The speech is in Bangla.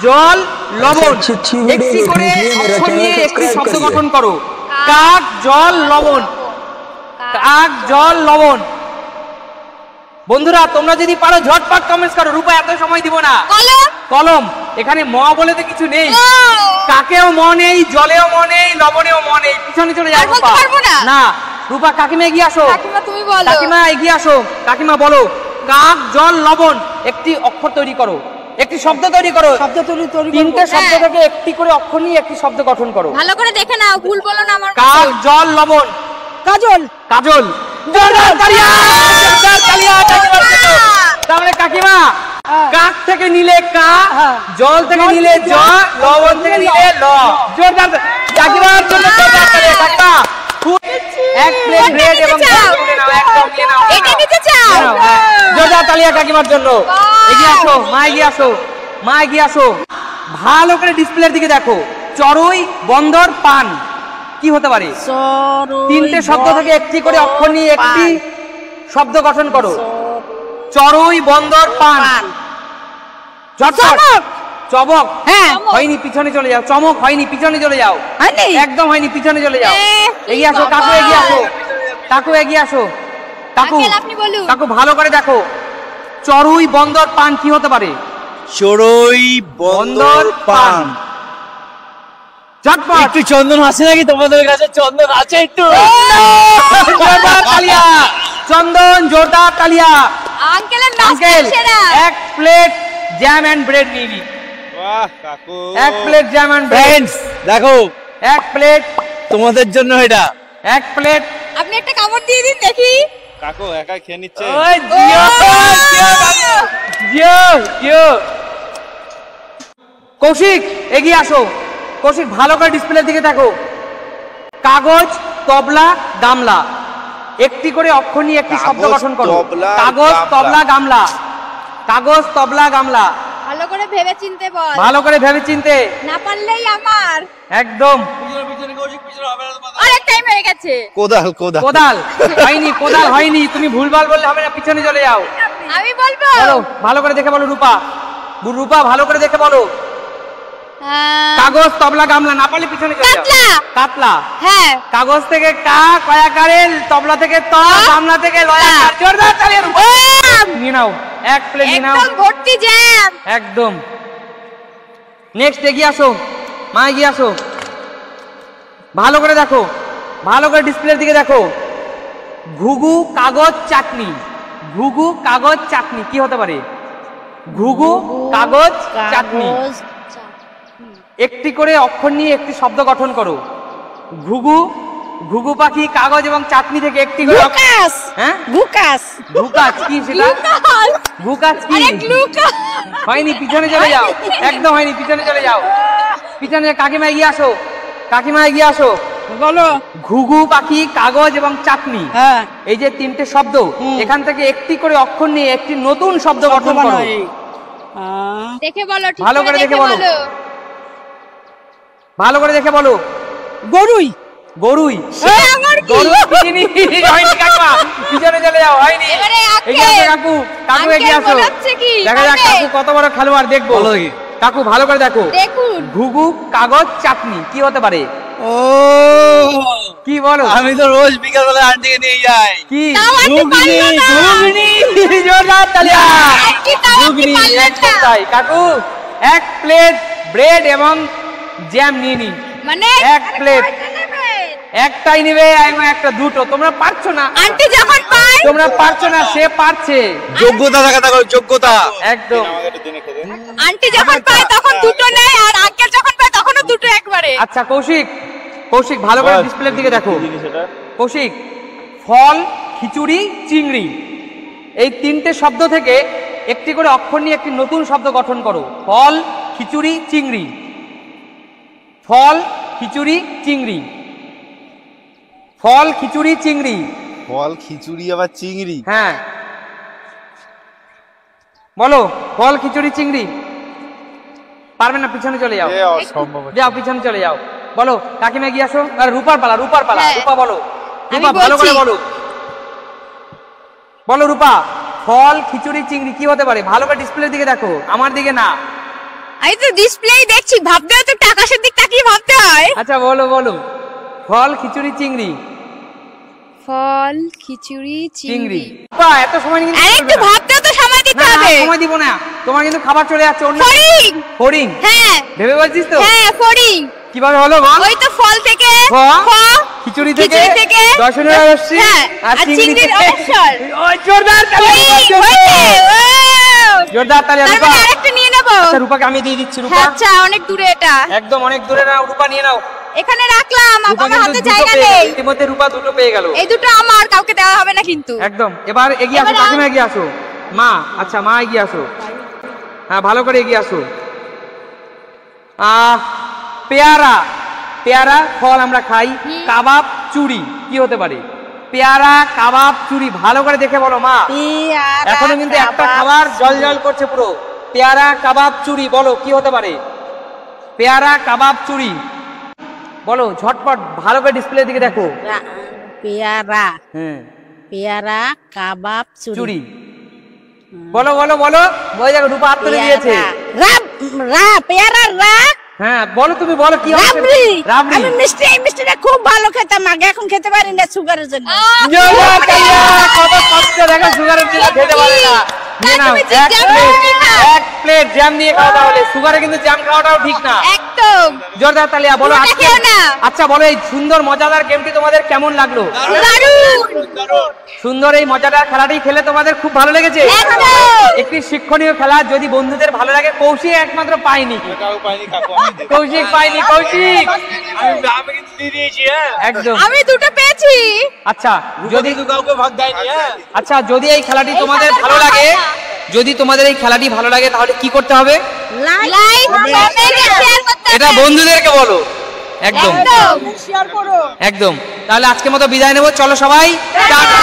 জল লবণ একটি করে অক্ষর নিয়ে একটি শব্দ গঠন করো। কাক জল লবণ, কাক জল লবণ। বন্ধুরা তোমরা যদি পারো ঝটপট কমেন্টস করো, রূপা এত সময় দিব না। কলম, এখানে ম বলে তো কিছু নেই, কাকেও ম নেই, জলেও ম নেই, লবণেও ম নেই। পিছনে চলে যাও রূপা। না রূপা, কাকিমা এগিয়ে আসো। কাকিমা এগিয়ে আসো। কাকিমা বলো কাক জল লবণ একটি অক্ষর তৈরি করো, একটি শব্দ তৈরি করো। শব্দ তৈরি তিনটে শব্দ থেকে একটি করে অক্ষর নিয়ে একটি শব্দ গঠন করো। ভালো করে দেখে নাও, ভুল বলো না আমার। কাক জল লবণ। কাজল, কাজল। জোরদার তালিয়া, জোরদার তালিয়া। তাহলে কাকিমা কাক থেকে নিলে কা, জল থেকে নিলে জ, লবণ থেকে নিলে ল। জোরদার কাকিমার জন্য জোরদার তালিয়া। কাকিমা এক প্লেট ব্রেড এবং একদম নিয়ে নাও। এটা নিতে চাও? জোরদার তালিয়া কাকিমার জন্য। এগিয়ে আসো মা, এগিয়ে আসো মা, এগিয়ে আসো। ভালো করে ডিসপ্লের দিকে দেখো। চড়ুই, বন্দর, পান কি হতে পারে? তিনটে শব্দ থেকে একটি করে অক্ষর নিয়ে একটি শব্দ গঠন করো। চড়ুই, বন্দর, পান। চমক, হ্যাঁ হয়নি, পিছনে চলে যাও। চমক হয়নি, পিছনে চলে যাও। একদম হয়নি, পিছনে চলে যাও। এগিয়ে আসো কাকু, এগিয়ে আসো কাকু, এগিয়ে আসো কাকু। কাকু ভালো করে দেখো, চড়ুই, বন্দর, পান কি হতে পারে? চড়ুই, বন্দর, পান। ঝটপট। একটু চন্দন আছে নাকি তোমাদের কাছে? চন্দন আছে একটু? জোরদার তালিয়া। চন্দন, জোরদার তালিয়া। আঙ্কেলের নাস্তা সেরা। এক প্লেট জ্যাম এন্ড ব্রেড নিয়ে নি। বাহ কাকু, এক প্লেট জ্যাম এন্ড ব্রেড। দেখো এক প্লেট তোমাদের জন্য এটা। এক প্লেট। আপনি একটা কামড় দিয়ে দিন দেখি। কাকু একা খেয়ে নিচ্ছে। ওই জিও জিও জিও। কৌশিক এগিয়ে আসো। কৌশিক ভালো করে ডিসপ্লের দিকে দেখো। কাগজ, তবলা, গামলা একটি করে অক্ষর নিয়ে একটি শব্দ গঠন করো। কাগজ, তবলা, গামলা। কাগজ, তবলা, গামলা। ভালো করে ভেবে চিনতে বল। ভালো করে ভেবে চিনতে। না পারলেই আমার। একদম। অনেক টাইম হয়ে গেছে। কোদাল, কোদাল। কোদাল হয়নি, কোদাল হয়নি। তুমি ভুলভাল বললে হবে না, পিছনে চলে যাও। আমি বলবো। বলো, ভালো করে দেখে বলো রূপা। রূপা ভালো করে দেখে বলো। কাগজ, তবলা, গামলা। না পারলে পিছনে চলে যাও। কাতলা। কাতলা, হ্যাঁ। কাগজ থেকে কা, কয়াকারে, তবলা থেকে ত, গামলা থেকে লয়াকার। জোরদার তালিয়া রূপা। নিয়ে নাও এক প্লেট, নিয়ে নাও। একদম ভর্তি জ্যাম। একদম। নেক্সট এগিয়ে আসো মা, এগিয়ে আসো। ভালো করে দেখো, ভালো করে ডিসপ্লের দিকে দেখো। ঘুঘু, কাগজ, চাটনি। ঘুঘু, কাগজ, চাটনি কি হতে পারে? ঘুঘু, কাগজ, চাটনি একটি করে অক্ষর নিয়ে একটি শব্দ গঠন করো। ঘুঘু, ঘুঘু পাখি, কাগজ এবং চাটনি থেকে একটি করে। হ্যাঁ ঘুকাস। ঘুকাস কি সেটা? ঘুকাস কি? হয়নি, পিছনে চলে যাও। একদম হয়নি, পিছনে চলে যাও। পিছনে কাকিমা এগিয়ে আসো। কাকিমা এগিয়ে আসো। বলো। ঘুঘু পাখি, কাগজ এবং চাটনি, হ্যাঁ এই যে তিনটে শব্দ, এখান থেকে একটি করে অক্ষর নিয়ে একটি নতুন শব্দ গঠন করো। দেখে বলো, ভালো করে দেখে বলো। ভালো করে দেখে বলো। গরুই। গরুই। হয়নি কাকিমা, পিছনে চলে যাও। হয়নি। এগিয়ে আসো কাকু। কাকু এগিয়ে আসো। দেখা যাক কাকু কত বড় খেলোয়াড়, দেখবো। কাকু ভালো করে দেখো। ঘুঘু, কাগজ, চাটনি কি হতে পারে? ও কি বলো? আমি তো রোজ বিকাল বেলা আন্টিকে নিয়ে যাই। কি? ঘুগনি। জোরদার তালিয়া। ঘুগনি। কাকু এক প্লেট ব্রেড এবং জ্যাম নিয়ে নি। মানে এক প্লেট। একটাই নেবে এবং একটা দুটো। তোমরা পারছো না। আন্টি যখন পায় তোমরা পারছো না, সে পারছে। যোগ্যতা দেখাতে হবে, যোগ্যতা। একদম। আন্টি যখন পায় তখন দুটো নেয়, আর আঙ্কেল যখন পায় তখনও দুটো একবারে। আচ্ছা কৌশিক, কৌশিক ভালো করে ডিসপ্লের দিকে দেখো। কৌশিক, ফল, খিচুড়ি, চিংড়ি এই তিনটে শব্দ থেকে একটি করে অক্ষর নিয়ে একটি নতুন শব্দ গঠন করো। ফল, খিচুড়ি, চিংড়ি। ফল, খিচুড়ি, চিংড়ি। ফল, খিচুড়ি, চিংড়ি। ফল, খিচুড়ি আবার চিংড়ি। হ্যাঁ বলো। ফল, খিচুড়ি, চিংড়ি। পারবে না, পিছনে চলে যাও। যাও, পিছনে চলে যাও। বলো কাকিমা গিয়ে আসো। আর রূপার পালা, রূপার পালা। রূপা বলো। রূপা ভালো করে বলো। বলো রূপা। ফল, খিচুড়ি, চিংড়ি কি হতে পারে? ভালো করে ডিসপ্লের দিকে দেখো, আমার দিকে না। আমি তো ডিসপ্লেই দেখছি, ভাবতে হয় তো আকাশের দিক তাকিয়ে ভাবতে হয়। আচ্ছা বলো বলো, ফল খিচুড়ি চিংড়ি। ফল খিচুড়ি চিংড়ি। বাহ, এত সময় কিন্তু আরে একটু ভাবতে তো সময় দিতে না, না, হবে। সময় দিব না, তোমার কিন্তু খাবার চলে যাচ্ছে অন্য। ফড়িং। ফড়িং? হ্যাঁ ভেবে বলছিস তো? হ্যাঁ ফড়িং। কিভাবে হলো বল? ওই তো ফল থেকে ফ, ফ, খিচুড়ি খিচুড়ি থেকে থেকে দর্শনের রশ্মি, হ্যাঁ, আর আর চিংড়ি চিংড়ির থেকে অক্ষর। ওই জোরদার তালি, ফড়িং হয়েছে। ওয়াও! জোরদার তালি। তার রূপা, মানে আরেকটা নিয়ে নেব। আচ্ছা রূপাকে আমি দিয়ে দিচ্ছি। রূপা আচ্ছা অনেক দূরে এটা, একদম অনেক দূরে না, রূপা নিয়ে নাও। এখানে রাখলাম, রূপা আমার হাতে কিন্তু জায়গা দুটো পেয়ে নেই। গেল, ইতিমধ্যে রূপা দুটো পেয়ে গেল। এই দুটো আমার, কাউকে দেওয়া হবে না কিন্তু। একদম। এবার এগিয়ে আসো, এবার কাকিমা এগিয়ে আসো। মা, আচ্ছা মা এগিয়ে আসো। হ্যাঁ ভালো করে এগিয়ে আসো। পেয়ারা, পেয়ারা ফল আমরা খাই। কাবাব চুরি কি হতে পারে? পেয়ারা কাবাব চুরি, ভালো করে দেখে বলো মা। এখনো কিন্তু একটা খাবার জল জল করছে পুরো। পেয়ারা কাবাব চুরি, বলো কি হতে পারে? পেয়ারা কাবাব চুরি, বলো ঝটপট, ভালো করে ডিসপ্লে দিকে দেখো। পেয়ারা, হ্যাঁ পেয়ারা কাবাব চুরি, বলো বলো বলো। ওই দেখো রূপা হাত তুলে দিয়েছে। পেয়ারা রা হ্যাঁ বলো, তুমি বলো কি হবে? রাবড়ি। রাবড়ি। আমি মিষ্টিটা খুব ভালো খেতাম আগে, এখন খেতে পারি না সুগারের জন্য। জোরদার তালি, কত কষ্ট, দেখো সুগারের জন্য খেতে পারে না। নিয়ে নাও তুমি এক জ্যাম প্লেট, দিয়ে খাও। এক প্লেট জ্যাম দিয়ে খাও, তাহলে সুগারে কিন্তু জ্যাম খাওয়াটাও ঠিক না। একদম জোরদার তালিয়া। বলো পুরোটা আজকে, খেও না। আচ্ছা বলো এই সুন্দর মজাদার গেমটি তোমাদের কেমন লাগলো? দারুণ। সুন্দর এই মজাদার খেলাটি খেলে তোমাদের খুব ভালো লেগেছে? একদম। একটি শিক্ষণীয় খেলা, যদি বন্ধুদের ভালো লাগে। কৌশিক একমাত্র পাইনি, কৌশিক পাইনি, কৌশিক আমি কিন্তু দিয়ে দিয়েছি। হ্যাঁ একদম। আমি দুটো পেয়েছি। আচ্ছা যদি কিন্তু কাউকে ভাগ দেয়নি। হ্যাঁ আচ্ছা যদি এই খেলাটি এই তোমাদের খেলাটা ভালো লাগে, ভালো। যদি তোমাদের এই খেলাটি ভালো লাগে তাহলে কি করতে হবে? লাইক কমেন্ট শেয়ার করতে এটা হবে। বন্ধুদেরকে বলো। একদম একদম। শেয়ার করো। একদম। তাহলে আজকের মতো বিদায় নেবো, চলো সবাই টাটা।